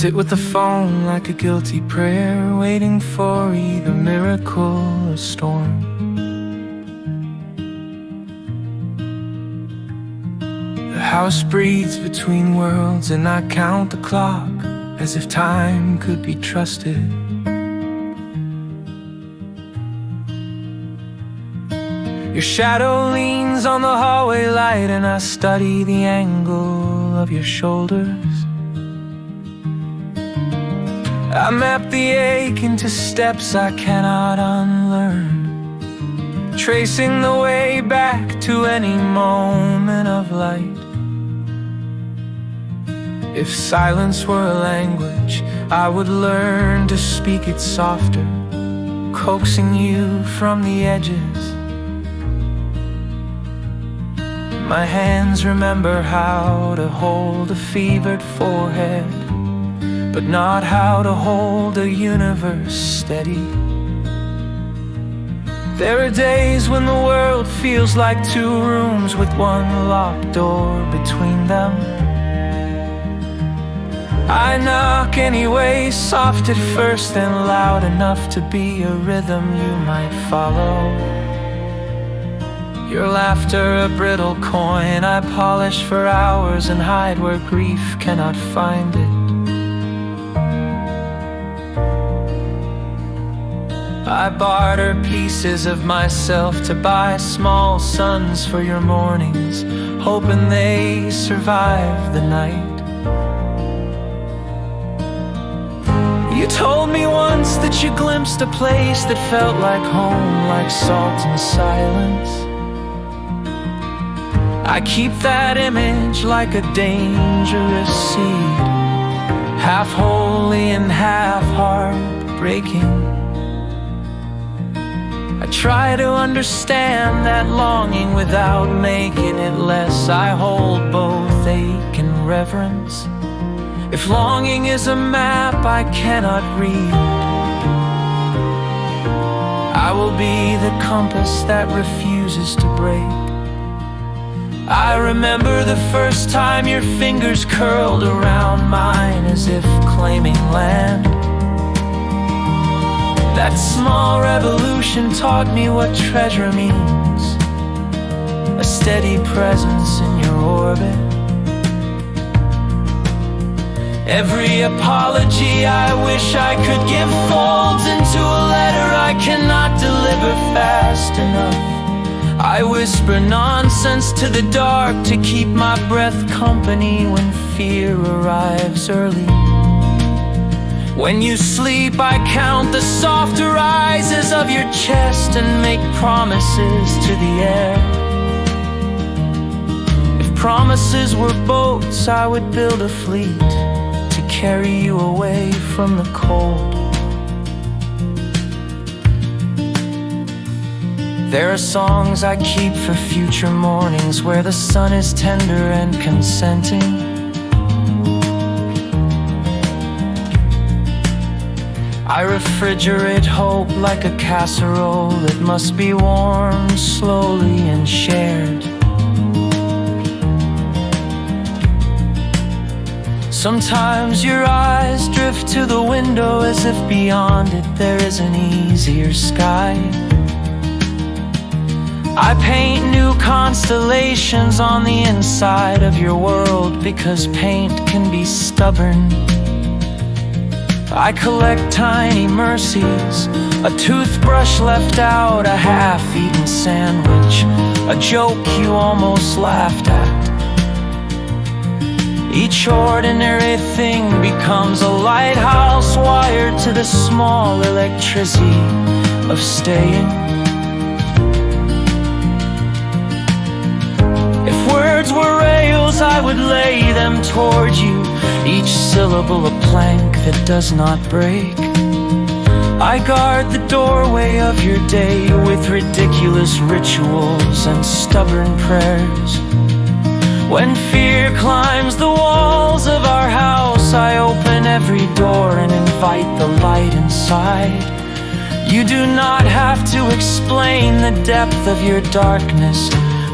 sit with the phone like a guilty prayer, waiting for either miracle or storm. The house breathes between worlds and I count the clock as if time could be trusted. Your shadow leans on the hallway light and I study the angle of your shoulders. I map the ache into steps I cannot unlearn, tracing the way back to any moment of light. If silence were a language, I would learn to speak it softer, coaxing you from the edges. My hands remember how to hold a fevered forehead, but not how to hold a universe steady. There are days when the world feels like two rooms with one locked door between them. I knock anyway, soft at first, then loud enough to be a rhythm you might follow. Your laughter a brittle coin I polish for hours and hide where grief cannot find it. I barter pieces of myself to buy small suns for your mornings, hoping they survive the night. You told me once that you glimpsed a place that felt like home, like salt and silence. I keep that image like a dangerous seed, half holy and half heartbreaking. I try to understand that longing without making it less. I hold both ache and reverence. If longing is a map I cannot read, I will be the compass that refuses to break. I remember the first time your fingers curled around mine as if claiming land. That small revolution taught me what treasure means, a steady presence in your orbit. Every apology I wish I could give folds into a letter I cannot deliver fast enough. I whisper nonsense to the dark to keep my breath company when fear arrives early. When you sleep, I count the softer rises of your chest and make promises to the air. If promises were boats, I would build a fleet to carry you away from the cold. There are songs I keep for future mornings where the sun is tender and consenting. I refrigerate hope like a casserole that must be warmed slowly and shared. Sometimes your eyes drift to the window as if beyond it there is an easier sky. I paint new constellations on the inside of your world because paint can be stubborn. I collect tiny mercies, a toothbrush left out, a half-eaten sandwich, a joke you almost laughed at. Each ordinary thing becomes a lighthouse wired to the small electricity of staying. If words were rails, I would lay them toward you, each syllable a plank that does not break. I guard the doorway of your day with ridiculous rituals and stubborn prayers. When fear climbs the walls of our house, I open every door and invite the light inside. You do not have to explain the depth of your darkness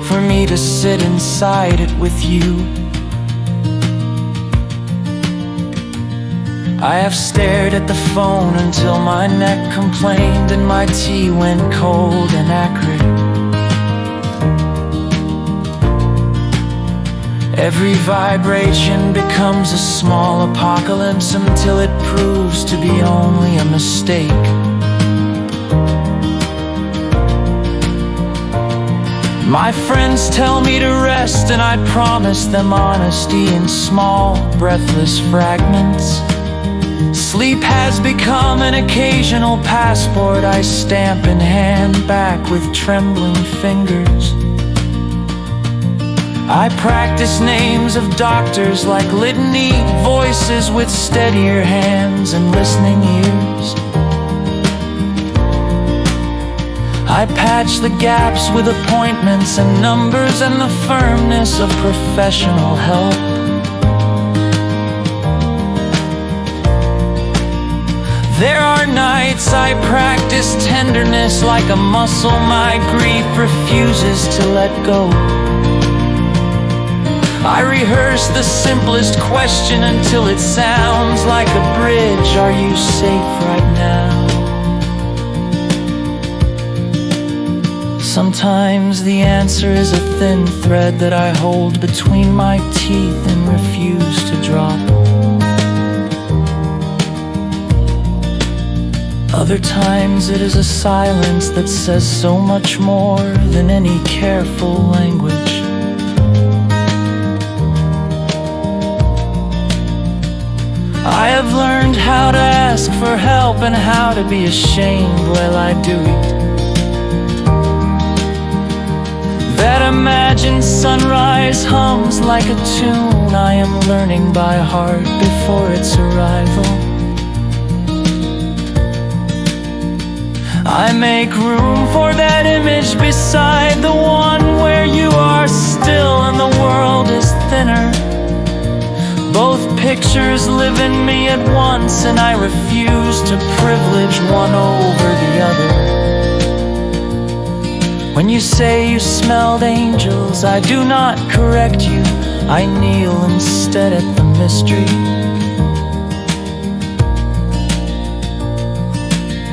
for me to sit inside it with you. I have stared at the phone until my neck complained and my tea went cold and acrid. Every vibration becomes a small apocalypse until it proves to be only a mistake. My friends tell me to rest, and I promise them honesty in small, breathless fragments. Sleep has become an occasional passport I stamp and hand back with trembling fingers. I practice names of doctors like litany voices with steadier hands and listening ears. I patch the gaps with appointments and numbers and the firmness of professional help. There are nights I practice tenderness like a muscle my grief refuses to let go. I rehearse the simplest question until it sounds like a bridge. Are you safe right now? Sometimes the answer is a thin thread that I hold between my teeth and refuse to drop. Other times it is a silence that says so much more than any careful language. I have learned how to ask for help and how to be ashamed while I do it. That imagined sunrise hums like a tune I am learning by heart before its arrival. I make room for that image beside the one where you are still and the world is thinner. Both pictures live in me at once, and I refuse to privilege one over the other. When you say you smelled angels, I do not correct you. I kneel instead at the mystery.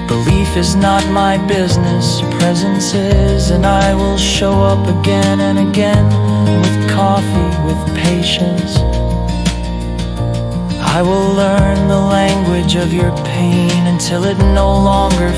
Belief is not my business, presence is, and I will show up again and again with coffee, with patience. I will learn the language of your pain until it no longer